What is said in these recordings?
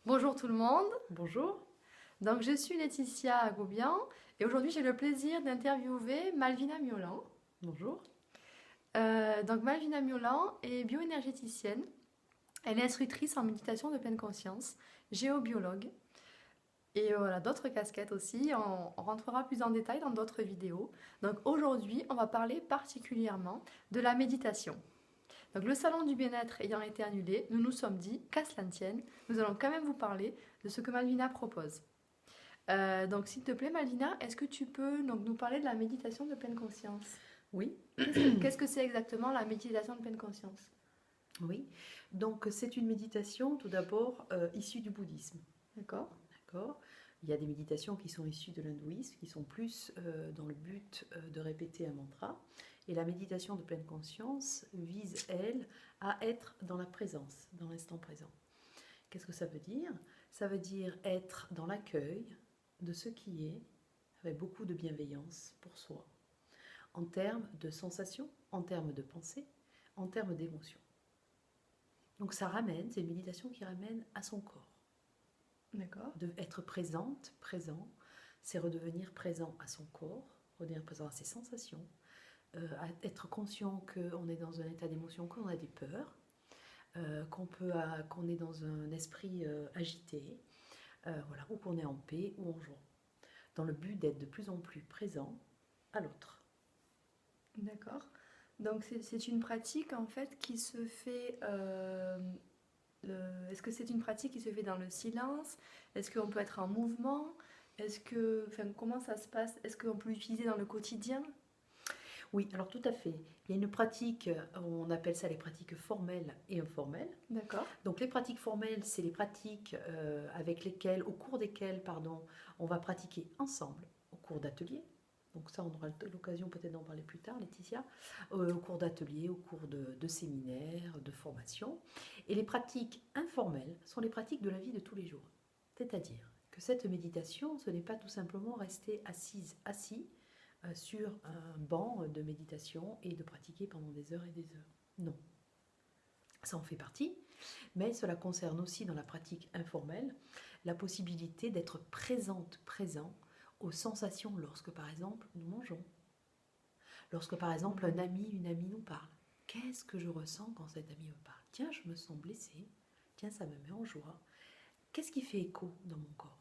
Bonjour tout le monde, Bonjour. donc je suis Laetitia Goubian et aujourd'hui j'ai le plaisir d'interviewer Malvina Miolan. Bonjour. Donc Malvina Miolan est bioénergéticienne, elle est instructrice en méditation de pleine conscience, géobiologue et voilà, d'autres casquettes aussi, on rentrera plus en détail dans d'autres vidéos. Donc aujourd'hui on va parler particulièrement de la méditation. Donc le salon du bien-être ayant été annulé, nous nous sommes dit, qu'à cela ne tienne, nous allons quand même vous parler de ce que Malvina propose. Donc, s'il te plaît, Malvina, est-ce que tu peux donc, nous parler de la méditation de pleine conscience? Oui, Qu'est-ce que c'est exactement la méditation de pleine conscience? oui. Donc c'est une méditation tout d'abord issue du bouddhisme. D'accord? D'accord. Il y a des méditations qui sont issues de l'hindouisme, qui sont plus dans le but de répéter un mantra. Et la méditation de pleine conscience vise, elle, à être dans la présence, dans l'instant présent. Qu'est-ce que ça veut dire? Ça veut dire être dans l'accueil de ce qui est, avec beaucoup de bienveillance pour soi, en termes de sensations, en termes de pensée, en termes d'émotions. Donc ça ramène, c'est une méditation qui ramène à son corps. D'accord. De être présente, présent, c'est redevenir présent à son corps, redevenir présent à ses sensations, à être conscient qu'on est dans un état d'émotion, qu'on a des peurs, qu'on est dans un esprit agité, voilà, ou qu'on est en paix ou en joie, dans le but d'être de plus en plus présent à l'autre. D'accord. Donc, c'est une pratique en fait qui se fait. Est-ce que c'est une pratique qui se fait dans le silence? Est-ce qu'on peut être en mouvement? Enfin, comment ça se passe? Est-ce qu'on peut l'utiliser dans le quotidien? Oui, alors tout à fait. Il y a une pratique, on appelle ça les pratiques formelles et informelles. D'accord. Donc les pratiques formelles, c'est les pratiques avec lesquelles, au cours desquelles, pardon, on va pratiquer ensemble, au cours d'ateliers. Donc ça, on aura l'occasion peut-être d'en parler plus tard, Laetitia, au cours d'ateliers, au cours de séminaires, de formations. Et les pratiques informelles sont les pratiques de la vie de tous les jours. C'est-à-dire que cette méditation, ce n'est pas tout simplement rester assis sur un banc de méditation et de pratiquer pendant des heures et des heures. Non, ça en fait partie, mais cela concerne aussi dans la pratique informelle la possibilité d'être présent aux sensations lorsque par exemple nous mangeons, lorsque par exemple un ami, une amie nous parle. Qu'est-ce que je ressens quand cet ami me parle? Tiens, je me sens blessée, tiens, ça me met en joie. Qu'est-ce qui fait écho dans mon corps?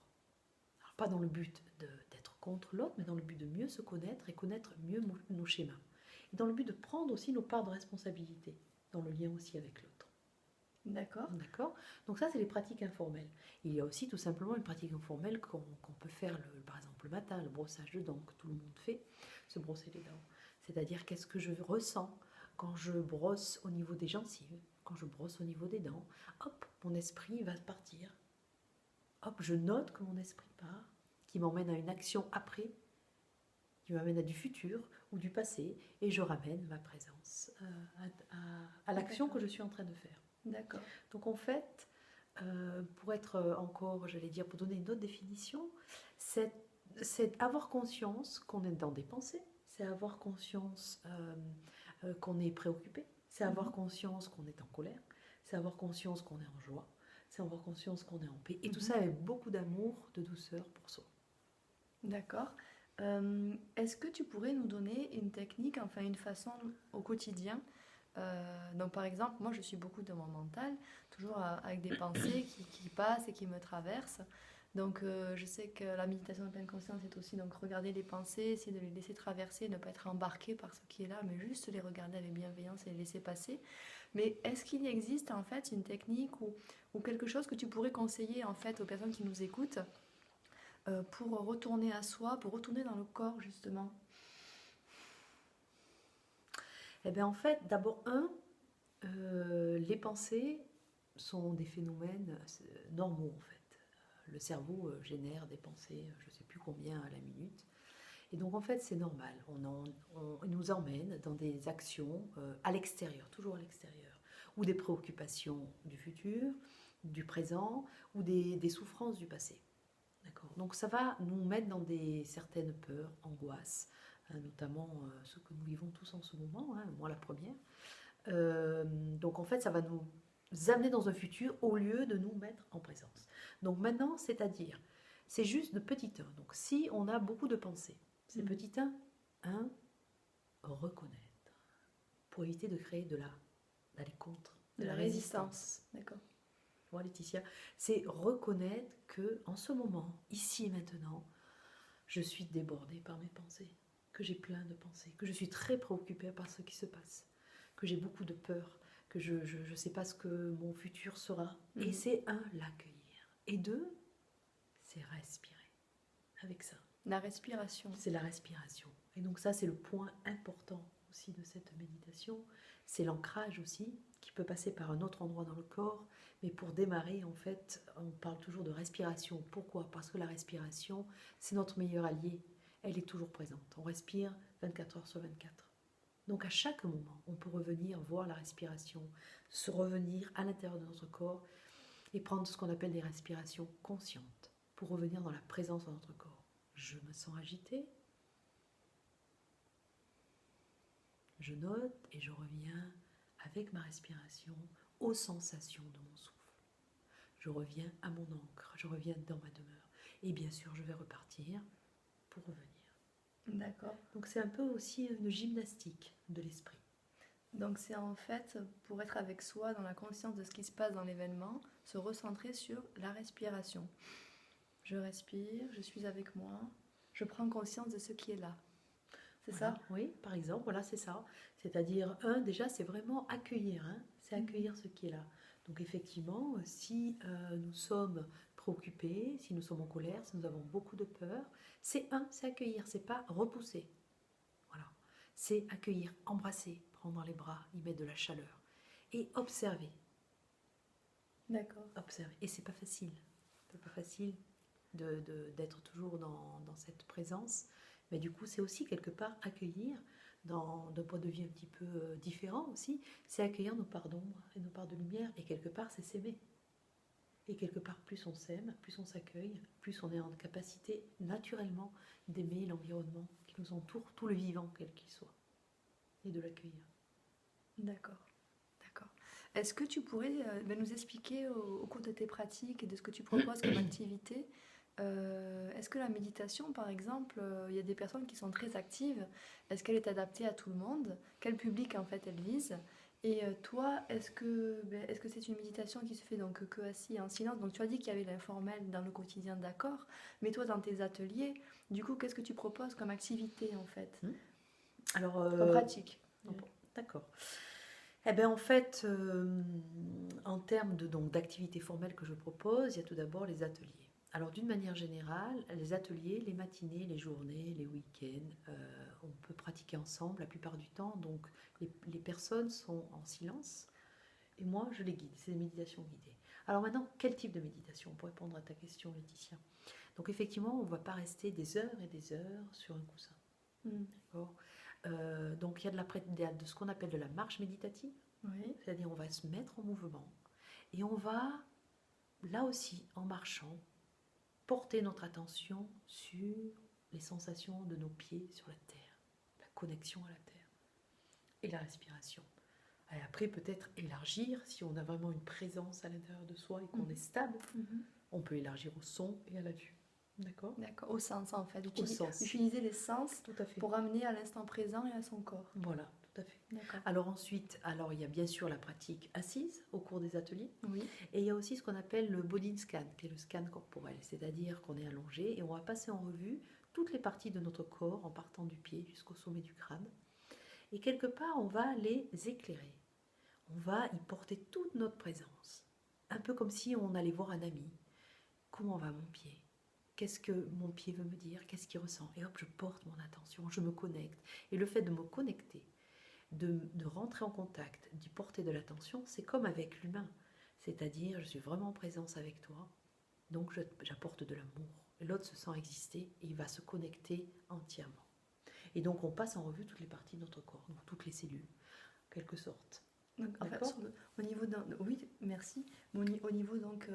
Alors, pas dans le but d'être contre l'autre, mais dans le but de mieux se connaître et connaître mieux nos schémas. Et dans le but de prendre aussi nos parts de responsabilité, dans le lien aussi avec l'autre. D'accord. D'accord. Donc ça, c'est les pratiques informelles. Il y a aussi tout simplement une pratique informelle qu'on peut faire, par exemple, le matin, le brossage de dents, que tout le monde fait, se brosser les dents. C'est-à-dire qu'est-ce que je ressens quand je brosse au niveau des gencives, quand je brosse au niveau des dents. Hop, mon esprit va partir. Hop, je note que mon esprit part, qui m'emmène à une action après, qui m'amène à du futur ou du passé, et je ramène ma présence à l'action que je suis en train de faire. D'accord. Donc en fait, pour être encore, j'allais dire, pour donner une autre définition, c'est avoir conscience qu'on est dans des pensées, c'est avoir conscience qu'on est préoccupé, c'est avoir conscience qu'on est en colère, c'est avoir conscience qu'on est en joie, c'est avoir conscience qu'on est en paix. Et tout ça avec beaucoup d'amour, de douceur pour soi. D'accord. Est-ce que tu pourrais nous donner une technique, enfin une façon au quotidien? Donc par exemple, moi je suis beaucoup dans mon mental, toujours avec des pensées qui passent et qui me traversent. Donc je sais que la méditation de pleine conscience est aussi donc regarder les pensées, essayer de les laisser traverser, ne pas être embarqué par ce qui est là, mais juste les regarder avec bienveillance et les laisser passer. Mais est-ce qu'il existe en fait une technique ou quelque chose que tu pourrais conseiller en fait aux personnes qui nous écoutent pour retourner à soi, pour retourner dans le corps justement? Eh bien en fait, d'abord, les pensées sont des phénomènes normaux en fait. Le cerveau génère des pensées, je ne sais plus combien à la minute. Et donc en fait c'est normal, on nous emmène dans des actions à l'extérieur, toujours à l'extérieur, ou des préoccupations du futur, du présent, ou des souffrances du passé. D'accord. Donc ça va nous mettre dans certaines peurs, angoisses, notamment ce que nous vivons tous en ce moment, hein, moi la première. Donc en fait ça va nous amener dans un futur au lieu de nous mettre en présence. Donc maintenant, c'est-à-dire, c'est juste de petit 1. Donc si on a beaucoup de pensées, c'est petit 1, reconnaître. Pour éviter de créer d'aller contre, De la résistance. D'accord. Voilà, Laetitia, c'est reconnaître que en ce moment, ici et maintenant, je suis débordée par mes pensées, que j'ai plein de pensées, que je suis très préoccupée par ce qui se passe, que j'ai beaucoup de peur, que je ne sais pas ce que mon futur sera. Et c'est l'accueillir. Et 2, c'est respirer avec ça. La respiration. C'est la respiration. Et donc ça, c'est le point important aussi de cette méditation. C'est l'ancrage aussi, qui peut passer par un autre endroit dans le corps. Mais pour démarrer, en fait, on parle toujours de respiration. Pourquoi ? Parce que la respiration, c'est notre meilleur allié. Elle est toujours présente. On respire 24 heures sur 24. Donc à chaque moment, on peut revenir voir la respiration, se revenir à l'intérieur de notre corps et prendre ce qu'on appelle des respirations conscientes pour revenir dans la présence de notre corps. Je me sens agitée. Je note et je reviens avec ma respiration aux sensations de mon souffle. Je reviens à mon ancre, je reviens dans ma demeure. Et bien sûr, je vais repartir pour revenir. D'accord. Donc c'est un peu aussi une gymnastique de l'esprit. Donc c'est en fait, pour être avec soi, dans la conscience de ce qui se passe dans l'événement, se recentrer sur la respiration. Je respire, je suis avec moi, je prends conscience de ce qui est là. C'est voilà, ça ? Oui, par exemple, voilà, c'est ça. C'est-à-dire, déjà, c'est vraiment accueillir, c'est accueillir ce qui est là. Donc effectivement, si nous sommes préoccupés, si nous sommes en colère, si nous avons beaucoup de peur, c'est accueillir, c'est pas repousser. Voilà, c'est accueillir, embrasser, prendre dans les bras, y mettre de la chaleur et observer. D'accord. Observer. Et c'est pas facile. C'est pas facile d'être toujours dans cette présence. Mais du coup, c'est aussi quelque part accueillir, d'un point de vue un petit peu différent aussi, c'est accueillir nos parts d'ombre et nos parts de lumière. Et quelque part, c'est s'aimer. Et quelque part, plus on s'aime, plus on s'accueille, plus on est en capacité naturellement d'aimer l'environnement qui nous entoure, tout le vivant, quel qu'il soit, et de l'accueillir. D'accord. Est-ce que tu pourrais nous expliquer au cours de tes pratiques et de ce que tu proposes comme activité, est-ce que la méditation, par exemple, il y a des personnes qui sont très actives, est-ce qu'elle est adaptée à tout le monde ? Quel public en fait elle vise ? Et toi, est-ce que c'est une méditation qui se fait donc que assis en silence ? Donc tu as dit qu'il y avait l'informel dans le quotidien, d'accord, mais toi dans tes ateliers, du coup, qu'est-ce que tu proposes comme activité en fait ? Alors, comme pratique. D'accord. Eh bien, en fait, en termes d'activités formelles que je propose, il y a tout d'abord les ateliers. Alors, d'une manière générale, les ateliers, les matinées, les journées, les week-ends, on peut pratiquer ensemble la plupart du temps. Donc, les personnes sont en silence et moi, je les guide. C'est des méditations guidées. Alors maintenant, quel type de méditation ? Pour répondre à ta question, Laetitia. Donc, effectivement, on ne va pas rester des heures et des heures sur un coussin. D'accord ? Donc il y a de ce qu'on appelle de la marche méditative, c'est-à-dire on va se mettre en mouvement et on va, là aussi en marchant, porter notre attention sur les sensations de nos pieds sur la terre, la connexion à la terre et la respiration. Et après peut-être élargir, si on a vraiment une présence à l'intérieur de soi et qu'on est stable, on peut élargir au son et à la vue. D'accord, au sens en fait. Sens. Utiliser les sens Tout à fait. pour amener à l'instant présent et à son corps. Voilà, tout à fait. D'accord. Alors ensuite, il y a bien sûr la pratique assise au cours des ateliers. Oui. Et il y a aussi ce qu'on appelle le body scan, qui est le scan corporel. C'est-à-dire qu'on est allongé et on va passer en revue toutes les parties de notre corps en partant du pied jusqu'au sommet du crâne. Et quelque part, on va les éclairer. On va y porter toute notre présence. Un peu comme si on allait voir un ami. Comment va mon pied ? Qu'est-ce que mon pied veut me dire ? Qu'est-ce qu'il ressent ? Et hop, je porte mon attention, je me connecte. Et le fait de me connecter, de rentrer en contact, d'y porter de l'attention, c'est comme avec l'humain. C'est-à-dire, je suis vraiment en présence avec toi, donc j'apporte de l'amour. Et l'autre se sent exister et il va se connecter entièrement. Et donc, on passe en revue toutes les parties de notre corps, donc toutes les cellules, en quelque sorte. Donc, en fait, au niveau oui, merci. Au niveau donc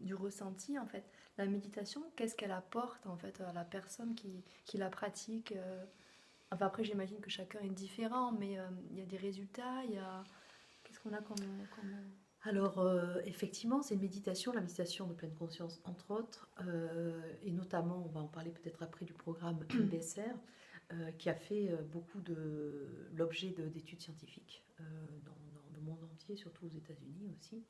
du ressenti, en fait, la méditation, qu'est-ce qu'elle apporte en fait à la personne qui la pratique Enfin, après, j'imagine que chacun est différent, mais il y a des résultats, qu'est-ce qu'on a comme... Alors, effectivement, c'est une méditation, la méditation de pleine conscience, entre autres, et notamment, on va en parler peut-être après du programme MBSR, qui a fait beaucoup de l'objet d'études scientifiques dans le monde entier, surtout aux États-Unis aussi.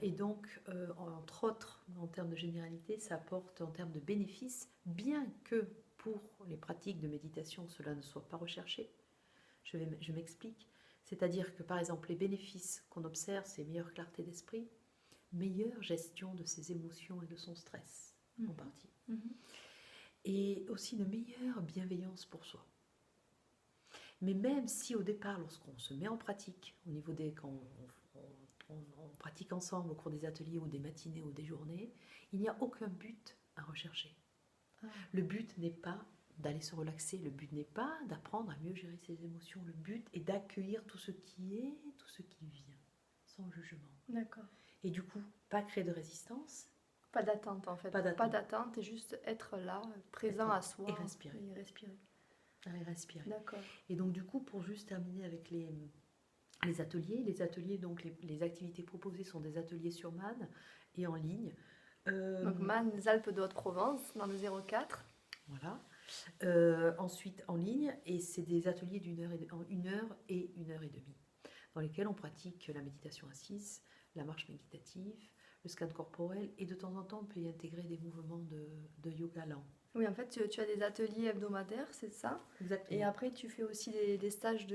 Et donc, entre autres, en termes de généralité, ça apporte en termes de bénéfices, bien que pour les pratiques de méditation, cela ne soit pas recherché. Je m'explique. C'est-à-dire que, par exemple, les bénéfices qu'on observe, c'est meilleure clarté d'esprit, meilleure gestion de ses émotions et de son stress, en partie. Et aussi une meilleure bienveillance pour soi. Mais même si au départ, lorsqu'on se met en pratique, au niveau quand on pratique ensemble au cours des ateliers ou des matinées ou des journées, il n'y a aucun but à rechercher. Le but n'est pas d'aller se relaxer, le but n'est pas d'apprendre à mieux gérer ses émotions, le but est d'accueillir tout ce qui est, tout ce qui vient, sans jugement. D'accord. Et du coup, pas créer de résistance. Pas d'attente en fait. Pas d'attente et juste être là, présent à soi. Et respirer. Et respirer. Et respirer. D'accord. Et donc du coup, pour juste terminer avec les ateliers, donc les activités proposées sont des ateliers sur Man et en ligne. Donc Man, les Alpes de Haute-Provence, dans le 04. Voilà. Ensuite en ligne, et c'est des ateliers une heure et 1h30, dans lesquels on pratique la méditation assise, la marche méditative, le scan corporel, et de temps en temps on peut y intégrer des mouvements de yoga lent. Oui, en fait, tu as des ateliers hebdomadaires, c'est ça. Exactement. Et après, tu fais aussi des stages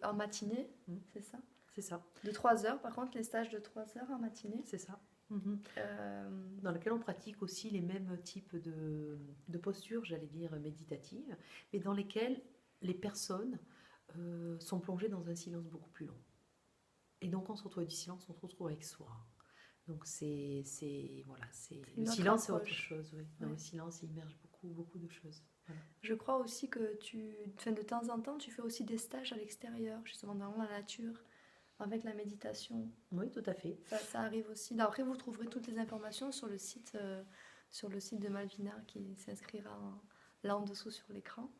en matinée, c'est ça. C'est ça. De 3 heures, par contre, les stages de 3 heures en matinée. C'est ça. Dans lequel on pratique aussi les mêmes types de postures, j'allais dire méditatives, mais dans lesquelles les personnes sont plongées dans un silence beaucoup plus long. Et donc on se retrouve du silence, on se retrouve avec soi. Donc le silence c'est autre chose, oui. Dans le silence, il immerge beaucoup de choses. Voilà. Je crois aussi que de temps en temps, tu fais aussi des stages à l'extérieur, justement dans la nature, avec la méditation. Oui, tout à fait. Ça arrive aussi. Après, vous trouverez toutes les informations sur le site de Malvina qui s'inscrira là en dessous sur l'écran.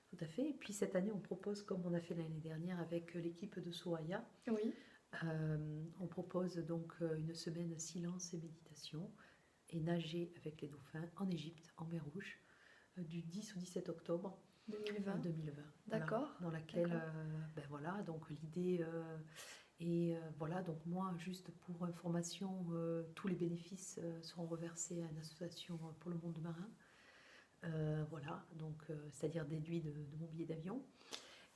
Tout à fait. Et puis cette année, on propose, comme on a fait l'année dernière avec l'équipe de Soaya, oui. On propose donc une semaine silence et méditation et nager avec les dauphins en Égypte, en mer Rouge, du 10 au 17 octobre 2020. D'accord. Voilà, dans laquelle, donc l'idée est, donc moi, juste pour information, tous les bénéfices seront reversés à une association pour le monde marin. C'est-à-dire déduit de mon billet d'avion.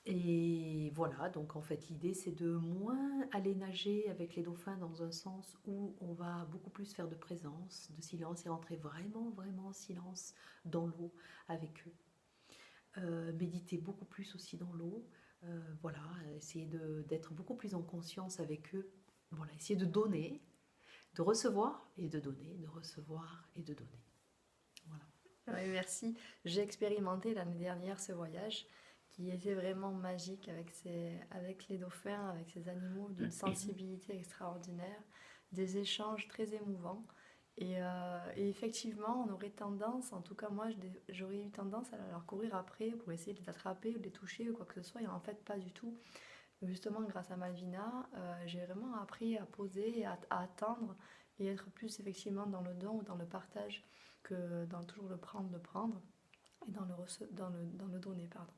Et voilà, donc en fait l'idée c'est de moins aller nager avec les dauphins dans un sens où on va beaucoup plus faire de présence, de silence et rentrer vraiment en silence dans l'eau avec eux. Méditer beaucoup plus aussi dans l'eau, essayer d'être beaucoup plus en conscience avec eux, essayer de donner, de recevoir et de donner, de recevoir et de donner. Voilà. Oui, merci. J'ai expérimenté l'année dernière ce voyage qui était vraiment magique avec les dauphins, avec ces animaux d'une sensibilité extraordinaire, des échanges très émouvants. Et effectivement, on aurait tendance, en tout cas moi, j'aurais eu tendance à leur courir après pour essayer de les attraper ou de les toucher ou quoi que ce soit, et en fait pas du tout. Justement, grâce à Malvina, j'ai vraiment appris à poser, à attendre et être plus effectivement dans le don ou dans le partage que dans toujours le prendre, et dans le donner, pardon.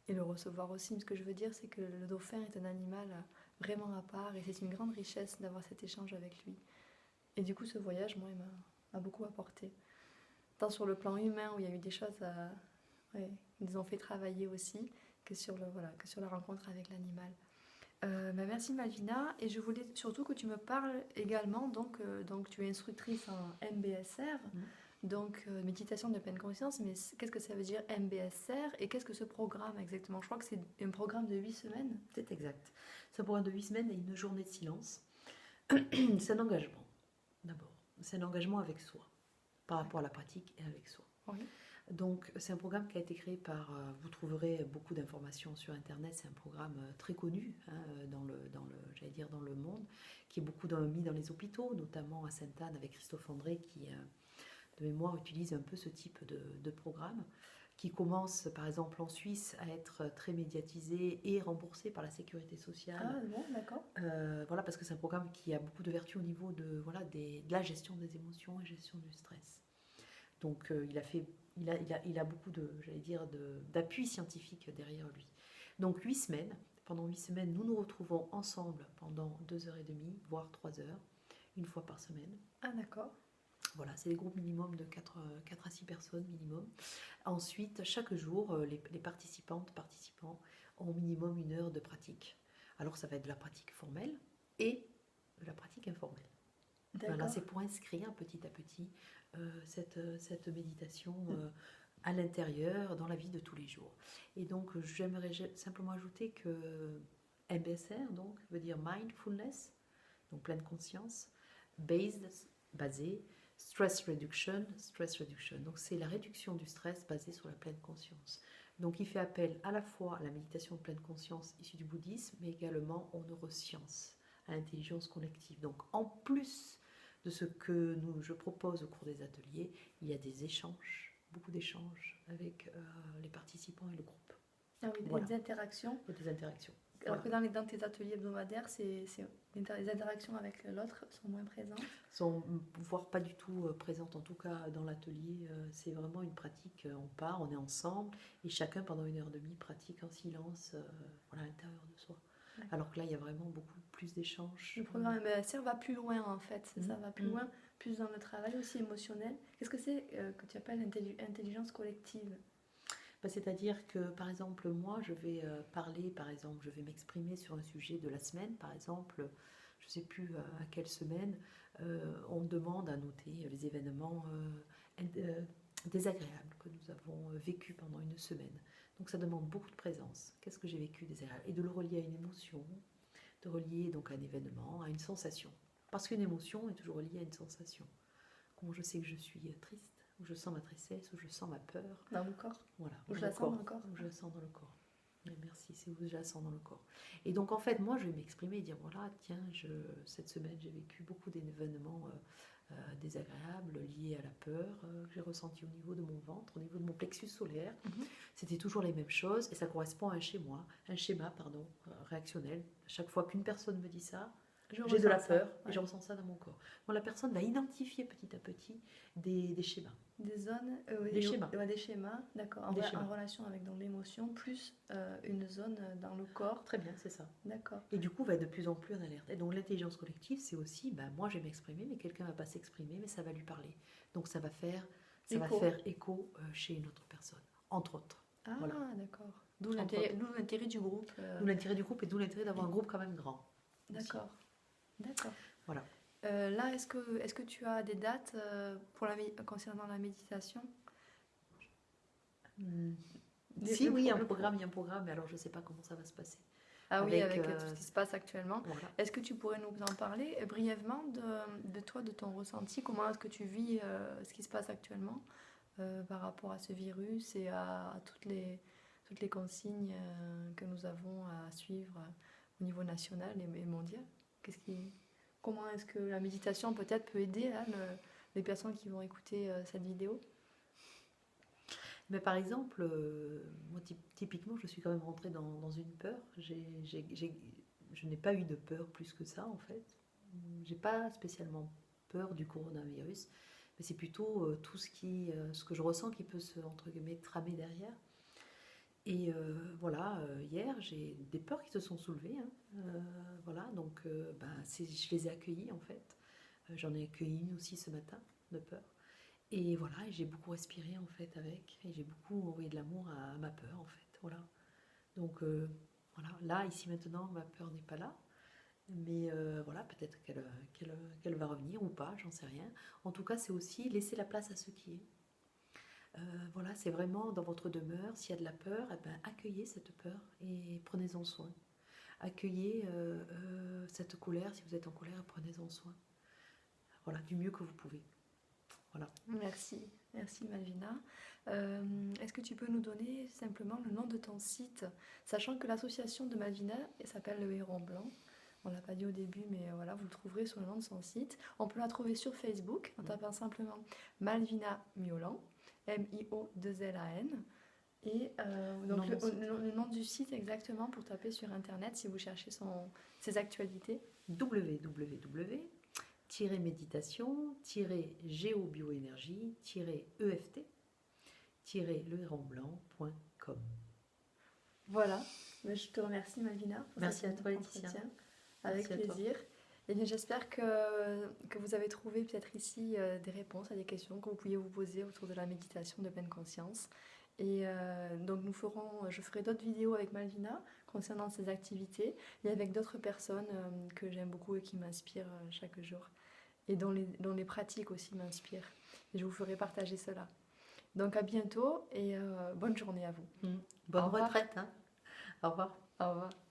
Et le recevoir aussi. Ce que je veux dire, c'est que le dauphin est un animal vraiment à part et c'est une grande richesse d'avoir cet échange avec lui. Et du coup, ce voyage, moi, il m'a beaucoup apporté. Tant sur le plan humain, où il y a eu des choses qui nous ont fait travailler aussi, que sur la rencontre avec l'animal. Merci Malvina. Et je voulais surtout que tu me parles également, donc tu es instructrice en MBSR, donc méditation de pleine conscience, mais qu'est-ce que ça veut dire MBSR et qu'est-ce que ce programme exactement? Je crois que c'est un programme de 8 semaines. C'est exact. C'est un programme de 8 semaines et une journée de silence. C'est un engagement, d'abord. C'est un engagement avec soi, par rapport à la pratique et avec soi. Oui. Donc c'est un programme qui a été créé par, vous trouverez beaucoup d'informations sur internet, c'est un programme très connu dans le monde, qui est beaucoup mis dans les hôpitaux, notamment à Sainte-Anne avec Christophe André qui de mémoire utilise un peu ce type de programme, qui commence par exemple en Suisse à être très médiatisé et remboursé par la sécurité sociale. Ah bon, d'accord. Voilà, parce que c'est un programme qui a beaucoup de vertus au niveau de, voilà, de la gestion des émotions et gestion du stress. Donc il a beaucoup de, j'allais dire, d'appui scientifique derrière lui. Donc 8 semaines. Pendant 8 semaines, nous nous retrouvons ensemble pendant 2 heures et demie, voire 3 heures, une fois par semaine. Ah d'accord. Voilà, c'est des groupes minimum de 4 à 6 personnes minimum. Ensuite, chaque jour, les participantes, participants ont au minimum 1 heure de pratique. Alors ça va être de la pratique formelle et de la pratique informelle. Voilà, D'accord. c'est pour inscrire petit à petit cette méditation à l'intérieur, dans la vie de tous les jours. Et donc, j'aimerais simplement ajouter que MBSR, donc, veut dire Mindfulness, donc pleine conscience, basé, stress reduction. Donc, c'est la réduction du stress basée sur la pleine conscience. Donc, il fait appel à la fois à la méditation de pleine conscience issue du bouddhisme, mais également aux neurosciences, à l'intelligence collective. Donc, en plus de ce que je propose au cours des ateliers, il y a des échanges, beaucoup d'échanges avec les participants et le groupe. Ah oui, Voilà. des interactions. Il y a des interactions. Alors Voilà. que dans tes ateliers hebdomadaires, les interactions avec l'autre sont moins présentes. Sont voire pas du tout présentes, en tout cas dans l'atelier. C'est vraiment une pratique, on part, on est ensemble, et chacun pendant 1 heure et demie pratique en silence voilà, à l'intérieur de soi. D'accord. Alors que là, il y a vraiment beaucoup plus d'échanges. Le programme MBSR va plus loin en fait, ça va plus Mhm. loin, plus dans le travail aussi émotionnel. Qu'est-ce que c'est que tu appelles intelligence collective? C'est-à-dire que, par exemple, moi, je vais parler, par exemple, je vais m'exprimer sur un sujet de la semaine, par exemple, je ne sais plus à quelle semaine, on me demande à noter les événements désagréables que nous avons vécus pendant une semaine. Donc ça demande beaucoup de présence. Qu'est-ce que j'ai vécu désagréable? Et de le relier à une émotion, de relier donc à un événement, à une sensation. Parce qu'une émotion est toujours liée à une sensation. Comment je sais que je suis triste, où je sens ma tristesse, où je sens ma peur. Dans le corps. Voilà, Où je la sens dans le corps. Où je la sens dans le corps. Merci, c'est où je la sens dans le corps. Et donc en fait, moi, je vais m'exprimer et dire, voilà, tiens, cette semaine, j'ai vécu beaucoup d'événements désagréables liés à la peur que j'ai ressenti au niveau de mon ventre, au niveau de mon plexus solaire. C'était toujours les mêmes choses et ça correspond à un schéma, réactionnel. À chaque fois qu'une personne me dit ça, j'ai de la peur et je ressens ça dans mon corps. Bon, la personne va identifier petit à petit des schémas. Des zones, des schémas. Des schémas, d'accord, en relation avec l'émotion, plus une zone dans le corps. Très bien, c'est ça. D'accord. Et du coup, va être de plus en plus en alerte. Et donc l'intelligence collective, c'est aussi, moi je vais m'exprimer, mais quelqu'un ne va pas s'exprimer, mais ça va lui parler. Donc ça va faire écho chez une autre personne, entre autres. Ah, voilà. D'accord. D'où l'intérêt du groupe. D'où l'intérêt du groupe et d'où l'intérêt d'avoir un groupe quand même grand. D'accord. D'accord. Voilà. Là, est-ce que tu as des dates concernant la méditation? Si, oui, il y a un programme, mais alors je ne sais pas comment ça va se passer. Ah oui, avec tout ce qui se passe actuellement. Voilà. Est-ce que tu pourrais nous en parler brièvement de toi, de ton ressenti? Comment est-ce que tu vis ce qui se passe actuellement par rapport à ce virus et à toutes les consignes que nous avons à suivre au niveau national et mondial? Comment est-ce que la méditation peut-être peut aider les personnes qui vont écouter cette vidéo? Mais par exemple, moi typiquement, je suis quand même rentrée dans une peur. Je n'ai pas eu de peur plus que ça en fait. J'ai pas spécialement peur du coronavirus, mais c'est plutôt tout ce que je ressens qui peut se, entre guillemets, tramer derrière. Et voilà, hier, j'ai des peurs qui se sont soulevées. Voilà, donc je les ai accueillies en fait. J'en ai accueilli une aussi ce matin de peur. Et voilà, j'ai beaucoup respiré en fait avec, et j'ai beaucoup envoyé de l'amour à ma peur en fait. Voilà. Donc voilà, là, ici maintenant, ma peur n'est pas là. Mais voilà, peut-être qu'elle va revenir ou pas, j'en sais rien. En tout cas, c'est aussi laisser la place à ce qui est. Voilà, c'est vraiment dans votre demeure, s'il y a de la peur, accueillez cette peur et prenez-en soin. Accueillez cette colère, si vous êtes en colère, prenez-en soin. Voilà, du mieux que vous pouvez. Voilà. Merci Malvina. Est-ce que tu peux nous donner simplement le nom de ton site, sachant que l'association de Malvina s'appelle Le Héron Blanc. On ne l'a pas dit au début, mais voilà, vous le trouverez sur le nom de son site. On peut la trouver sur Facebook en tapant simplement Malvina Miolan, M-I-O-2-L-A-N. Et Non, donc mon site. le nom du site exactement pour taper sur internet si vous cherchez ses actualités. www-méditation-méditation-eft-legrandblanc.com. Voilà. Mais je te remercie Malvina pour Merci à cet toi, Laetitia. entretien. Avec Merci à toi. plaisir. Et bien, j'espère que vous avez trouvé peut-être ici des réponses à des questions que vous pouviez vous poser autour de la méditation de pleine conscience. Et donc je ferai d'autres vidéos avec Malvina concernant ses activités et avec d'autres personnes que j'aime beaucoup et qui m'inspirent chaque jour et dont les pratiques aussi m'inspirent. Et je vous ferai partager cela. Donc à bientôt et bonne journée à vous. Bonne Au revoir. retraite, hein. Au revoir. Au revoir.